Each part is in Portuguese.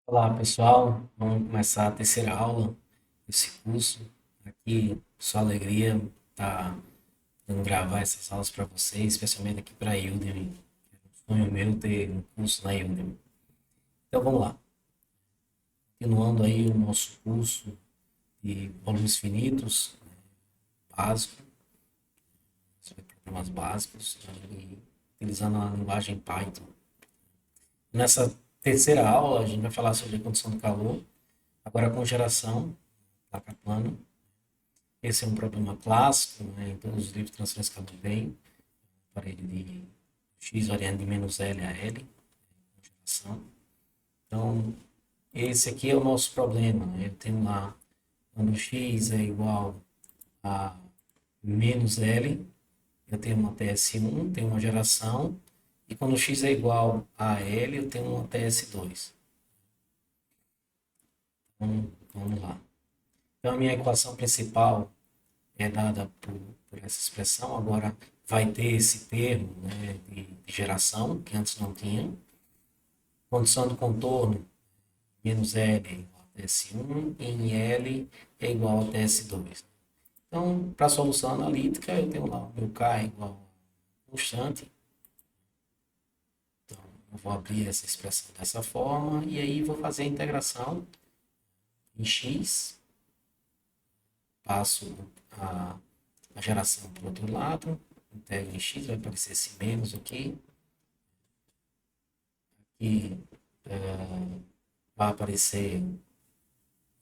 Olá, pessoal. Vamos começar a terceira aula desse curso. Aqui, só alegria estar podendo gravar essas aulas para vocês, especialmente aqui para a Udemy. É um sonho meu ter um curso na Udemy. Então, vamos lá. Continuando aí o nosso curso de volumes finitos, básico, sobre programas básicos, e utilizando a linguagem Python. Nessa terceira aula, a gente vai falar sobre a condição do calor, agora com geração, placa plana. Esse é um problema clássico, né? Em todos os livros de transferência que eu bem, parede de x variando de menos L a L, conjugação. Então, esse aqui é o nosso problema, né? Eu tenho lá, quando x é igual a menos L, eu tenho uma TS1, tenho uma geração, e quando x é igual a L, eu tenho uma TS2. Então, vamos lá. Então, a minha equação principal é dada por essa expressão, agora vai ter esse termo, né, de geração, que antes não tinha. Condição do contorno, menos L é igual a TS1, em L é igual a TS2. Então, para a solução analítica, eu tenho lá o meu K é igual a constante. Então, eu vou abrir essa expressão dessa forma, e aí vou fazer a integração em x, passo a, a geração para o outro lado, integro em x, vai aparecer esse menos aqui, e vai aparecer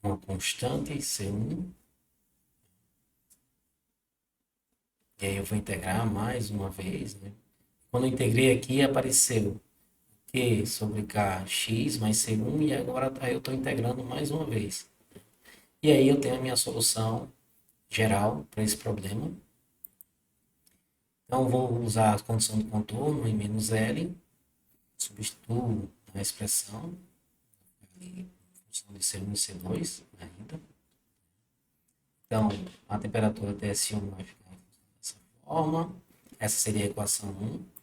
uma constante C1, e aí eu vou integrar mais uma vez, né? Quando eu integrei aqui, apareceu Q sobre K, X mais C1, e agora eu estou integrando mais uma vez. E aí eu tenho a minha solução geral para esse problema. Então, vou usar a condição do contorno em menos L, substituo a expressão, em função de C1 e C2 ainda. Então, a temperatura TS1 vai ficar dessa forma. Essa seria a equação 1.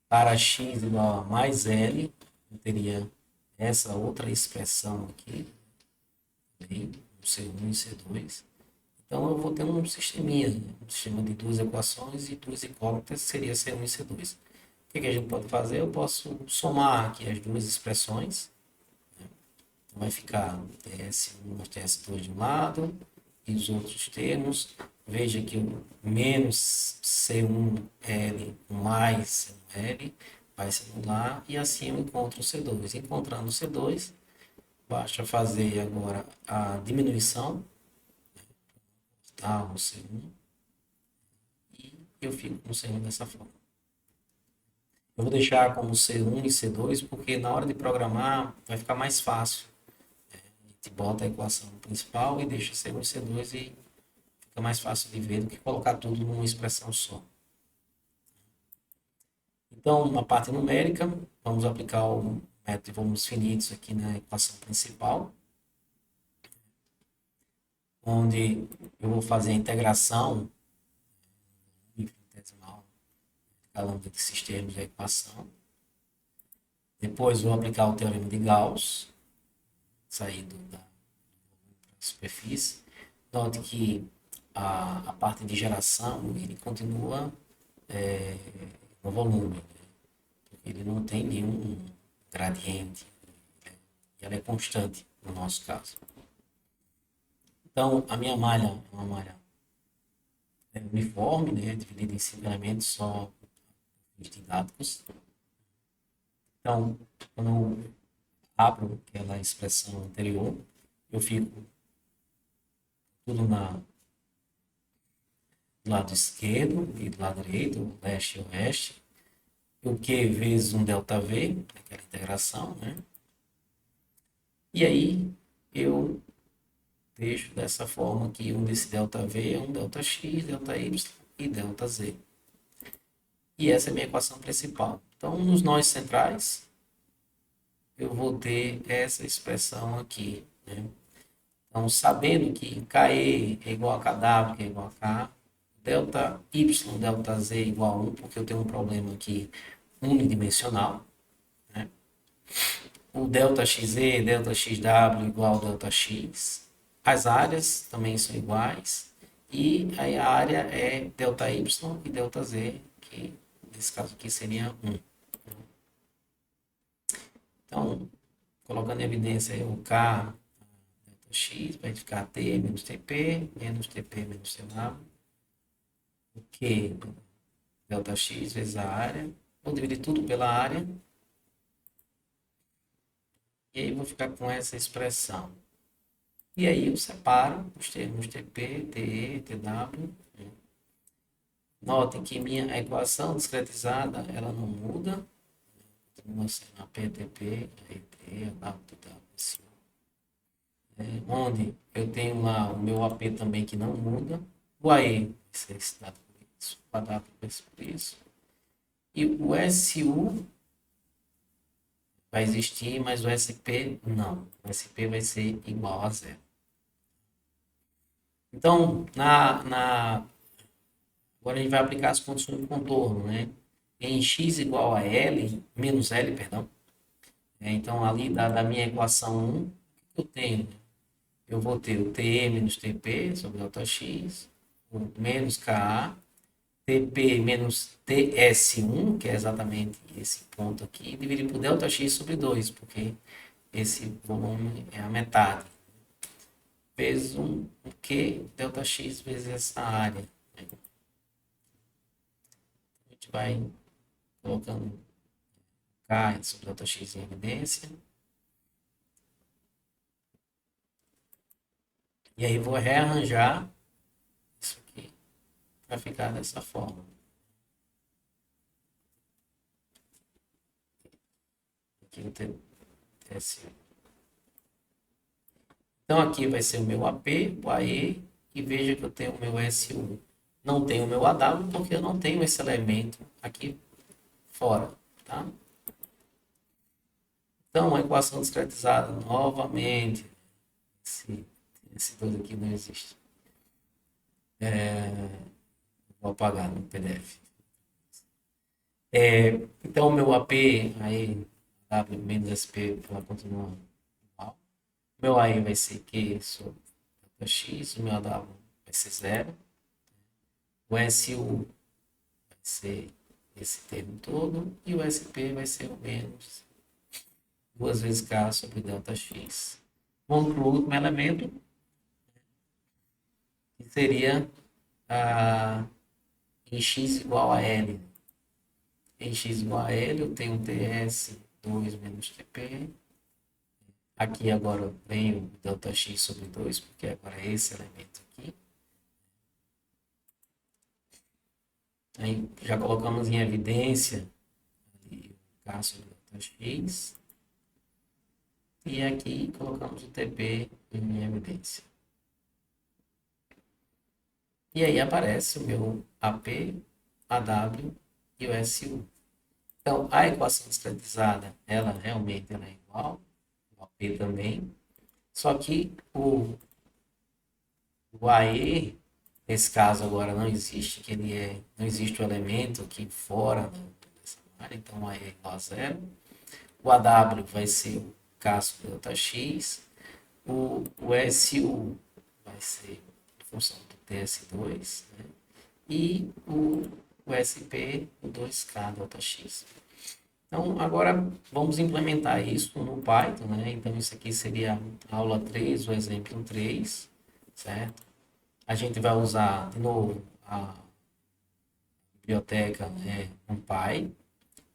Para x igual a mais L, eu teria essa outra expressão aqui, C1 e C2. Então, eu vou ter um sisteminha, né? Um sistema de duas equações e duas incógnitas, que seria C1 e C2. O que a gente pode fazer? Eu posso somar aqui as duas expressões. Vai ficar TS1 mais TS2 de um lado e os outros termos. Veja que o menos C1L mais C1L vai se anular e assim eu encontro o C2. Encontrando o C2, basta fazer agora a diminuição, tá, o C1, e eu fico com o C1 dessa forma. Eu vou deixar como C1 e C2 porque na hora de programar vai ficar mais fácil. A gente bota a equação principal e deixa C1 e C2 e fica mais fácil de ver do que colocar tudo numa expressão só. Então, na parte numérica, vamos aplicar o método de volumes finitos aqui na equação principal, onde eu vou fazer a integração infinitesimal de cada um desses termos da equação. Depois vou aplicar o teorema de Gauss, saído da superfície. Note que a parte de geração ele continua no volume, né? Ele não tem nenhum gradiente, né? Ela é constante no nosso caso. Então, a minha malha é uma malha uniforme, né? Dividida em 5 elementos só didáticos. Então, quando eu abro aquela expressão anterior, eu fico tudo do lado esquerdo e do lado direito, leste e oeste. O Q vezes um ΔV, aquela integração, né? E aí eu deixo dessa forma que um desse ΔV é um ΔX, ΔY e ΔZ. E essa é a minha equação principal. Então, nos nós centrais, eu vou ter essa expressão aqui, né? Então, sabendo que KE é igual a KW, que é igual a K, delta Y, delta Z é igual a 1, porque eu tenho um problema aqui unidimensional, né? o delta XE, delta XW igual ao delta X. As áreas também são iguais. E aí a área é delta Y e delta Z, que nesse caso aqui seria 1. Então, colocando em evidência aí o K delta X, vai ficar T menos TP, menos TP menos TW. O Q delta X vezes a área. Vou dividir tudo pela área. E aí vou ficar com essa expressão. E aí eu separo os termos TP, TE, TW. Notem que minha equação discretizada, ela não muda. Continua sendo a PTP, a ET, a WTW, onde eu tenho lá o meu AP também que não muda. O AE vai ser esse dado por isso, o AW vai ser por isso. E o SU vai existir, mas o SP não. O SP vai ser igual a zero. Então, agora a gente vai aplicar as condições de contorno, né? Em x igual a L, menos L, perdão. Então, ali da minha equação 1, o que eu tenho? Eu vou ter o TE menos TP sobre delta x, o menos KA, TP menos TS1, que é exatamente esse ponto aqui, dividido por delta x sobre 2, porque esse volume é a metade. Vezes o Q, delta x vezes essa área. A gente vai colocando K sobre delta x em evidência. E aí vou rearranjar isso aqui para ficar dessa forma. Aqui eu tenho TS. Então aqui vai ser o meu AP, o AE, e veja que eu tenho o meu SU. Não tenho o meu AW porque eu não tenho esse elemento aqui fora, tá? Então, a equação discretizada, novamente, esse 2 aqui não existe. Vou apagar no PDF. Então, o meu AP, aí, W menos SP, ela continua igual. O meu AE vai ser Q sobre X, o meu AW vai ser 0. O SU vai ser esse termo todo, e o SP vai ser o menos 2 vezes K sobre delta X. Vamos para o último elemento, que seria em x igual a L. Em x igual a L, eu tenho TS2 menos TP. Aqui agora vem o delta X sobre 2, porque agora é esse elemento aqui. Aí já colocamos em evidência o K sobre delta X. E aqui colocamos o TP em evidência. E aí aparece o meu AP, AW e o SU. Então, a equação discretizada, ela realmente é igual, o AP também. Só que o AE, nesse caso agora não existe, não existe o elemento aqui fora dessa área, então o AE é igual a zero. O AW vai ser o K sobre delta X. O SU vai ser em função do TS2, né? E o SP, o 2K delta X. Então, agora vamos implementar isso no Python, né? Então, isso aqui seria a aula 3, o exemplo 3, certo? A gente vai usar, de novo, a biblioteca NumPy,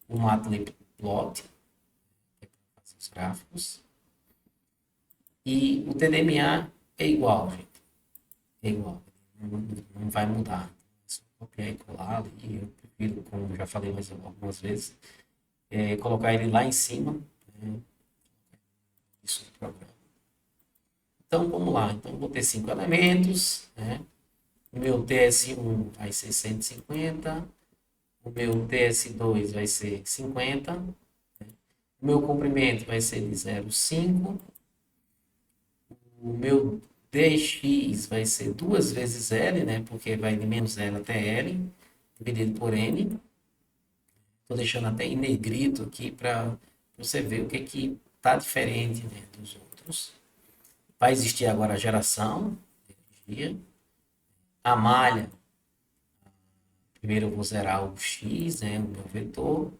o Matplotlib, para fazer os gráficos. E o TDMA é igual, gente. É igual. Não vai mudar. É só copiar e colar ali. Eu prefiro, como já falei mais algumas vezes, colocar ele lá em cima. Isso no programa. Então, vamos lá. Então, vou ter 5 elementos. Né? O meu TS1 vai ser 150. O meu TS2 vai ser 50. Né? O meu comprimento vai ser de 0,5. O meu dx vai ser 2 vezes L, né? Porque vai de menos L até L, dividido por N. Estou deixando até em negrito aqui para você ver o que está diferente, né, dos outros. Vai existir agora a geração de energia. A malha, primeiro eu vou zerar o x, né, o meu vetor.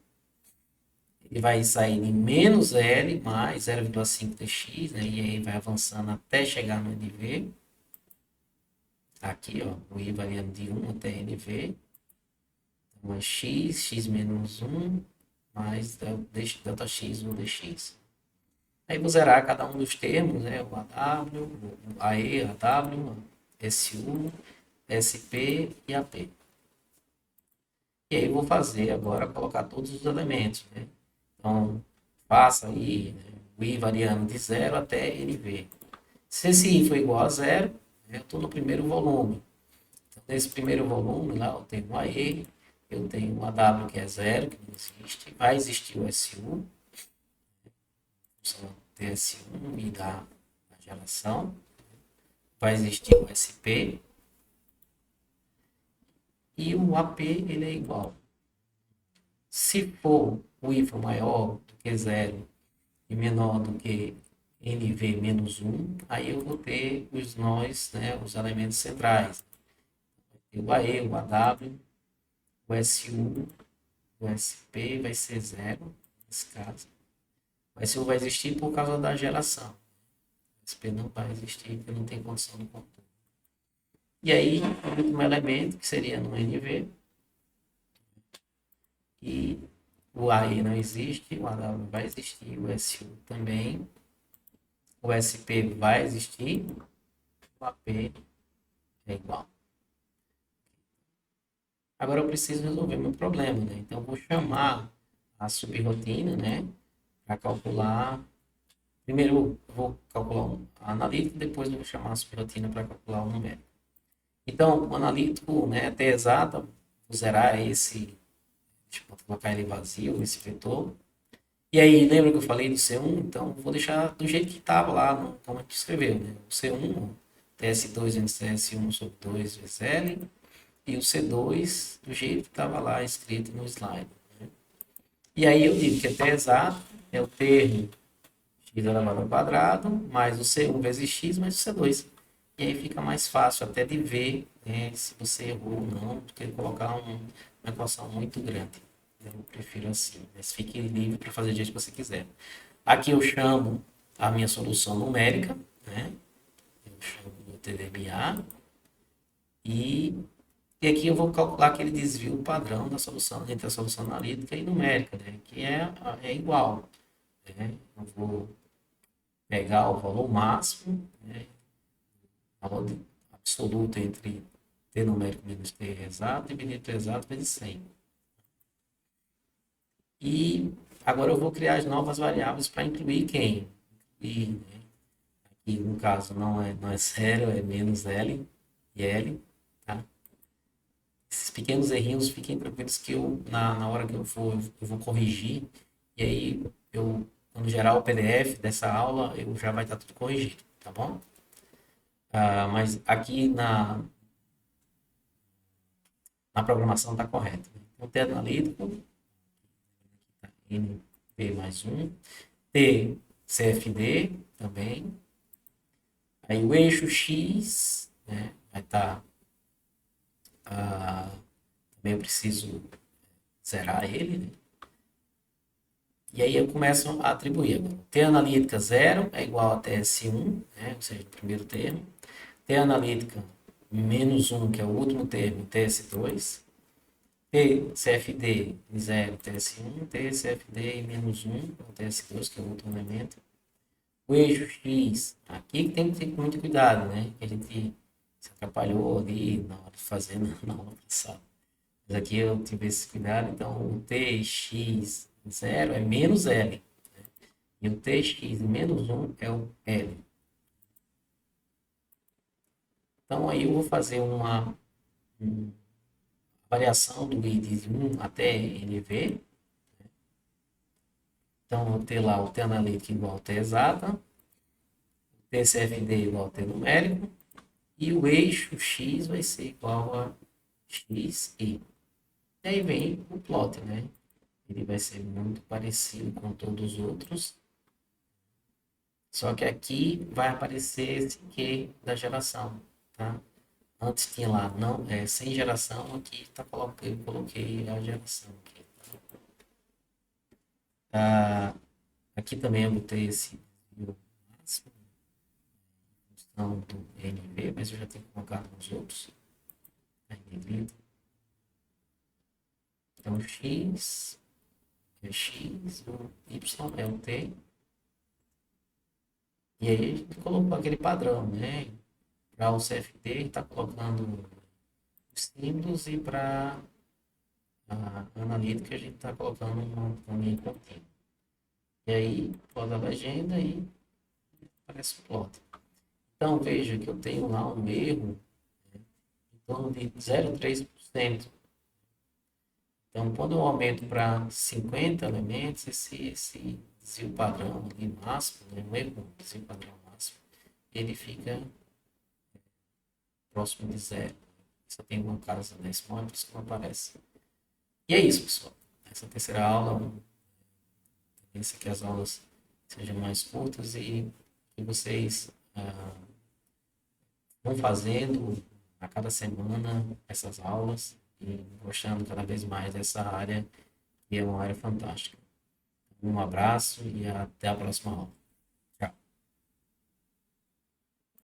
Ele vai sair de menos L mais 0,5 dx, né, e aí vai avançando até chegar no NV. Aqui, ó, o I variando de 1 até NV. Então é x menos 1 mais delta x no dx. Aí vou zerar cada um dos termos, né? O AW, o AE, AW, SU, SP e AP. E aí vou fazer agora, colocar todos os elementos, né? Então, faça aí, né, o I variando de 0 até NV. Se esse I for igual a 0, né, eu estou no primeiro volume. Então, nesse primeiro volume, lá eu tenho o AE, eu tenho o AW que é 0, que não existe. Vai existir o SU, TS1 e da geração. Vai existir o SP. E o AP ele é igual. Se for o I for maior do que 0 e menor do que NV menos 1, aí eu vou ter os nós, né, os elementos centrais. O AE, o AW, o SU, o SP vai ser 0, nesse caso. O SU vai existir por causa da geração. O SP não vai existir porque não tem condição no contorno. E aí, o último elemento, que seria no NV, e o AE não existe, o AW vai existir, o SU também, o SP vai existir, o AP é igual. Agora eu preciso resolver meu problema, né? Então eu vou chamar a subrotina, né, para calcular. Primeiro eu vou calcular a analítica, depois eu vou chamar a subrotina para calcular o numérico. Então, o analítico, né, até exata, vou zerar esse, deixa eu colocar ele vazio, esse vetor. E aí, lembra que eu falei do C1? Então, vou deixar do jeito que estava lá, como a gente escreveu, né? O C1, TS2 vezes TS1 sobre 2 vezes L, e o C2 do jeito que estava lá escrito no slide. Né? E aí eu digo que até exato é o termo x elevado ao quadrado, mais o C1 vezes x, mais o C2. E aí fica mais fácil até de ver, né, se você errou ou não, do que colocar uma equação muito grande. Eu prefiro assim, mas fique livre para fazer do jeito que você quiser. Aqui eu chamo a minha solução numérica, né? Eu chamo do TDMA. E aqui eu vou calcular aquele desvio padrão da solução entre a solução analítica e numérica, né? Que é igual. Né? Eu vou pegar o valor máximo, né? Valor absoluto entre t numérico menos t exato, dividido t exato vezes 100. E agora eu vou criar as novas variáveis para incluir quem? Incluir, né? Aqui no caso não é 0, é menos L e L. Tá? Esses pequenos errinhos, fiquem tranquilos que na hora que eu vou corrigir. E aí, quando gerar o PDF dessa aula, eu já vai estar tudo corrigido, tá bom? Mas aqui na programação está correto. Né? Então, T analítico, NP mais 1, T CFD também. Aí o eixo X, né, vai estar. Também eu preciso zerar ele, né? E aí eu começo a atribuir agora. T analítica 0 é igual a TS1, né? Ou seja, o primeiro termo. T analítica menos 1, que é o último termo, TS2. T CFD 0, TS1. T CFD menos 1, o TS2, que é o último elemento. O eixo X, aqui tem que ter muito cuidado, né? Que a gente se atrapalhou ali na hora de fazer na aula passada. Mas aqui eu tive esse cuidado, então o TX0 é menos L. Né? E o TX menos 1 é o L. Então aí eu vou fazer uma variação do I de 1 até NV. Então eu vou ter lá o T analítico igual ao T exata, o TCFD igual ao T numérico, e o eixo X vai ser igual a XI. E aí vem o plot, né? Ele vai ser muito parecido com todos os outros. Só que aqui vai aparecer esse Q da geração, tá? Antes tinha lá, não, sem geração, aqui tá, eu coloquei a geração aqui. Tá? Aqui também eu botei esse desvio máximo, em função do NV, mas eu já tenho colocado nos outros. Tá indivíduo. Então, X é X, o Y é o T. E aí a gente colocou aquele padrão, né? Para o CFD, está colocando os símbolos e para a analítica a gente está colocando uma linha contínua. E aí, roda a legenda e aparece o plot. Então, veja que eu tenho lá um erro em torno de 0,3%. Então, quando eu aumento para 50 elementos, esse desvio padrão ali máximo, né, um erro, desvio padrão máximo, ele fica próximo de zero. Só tem uma casa decimal, por isso que não aparece. E é isso, pessoal. Essa terceira aula, tendência que as aulas sejam mais curtas e que vocês vão fazendo a cada semana essas aulas e gostando cada vez mais dessa área, que é uma área fantástica. Um abraço e até a próxima aula.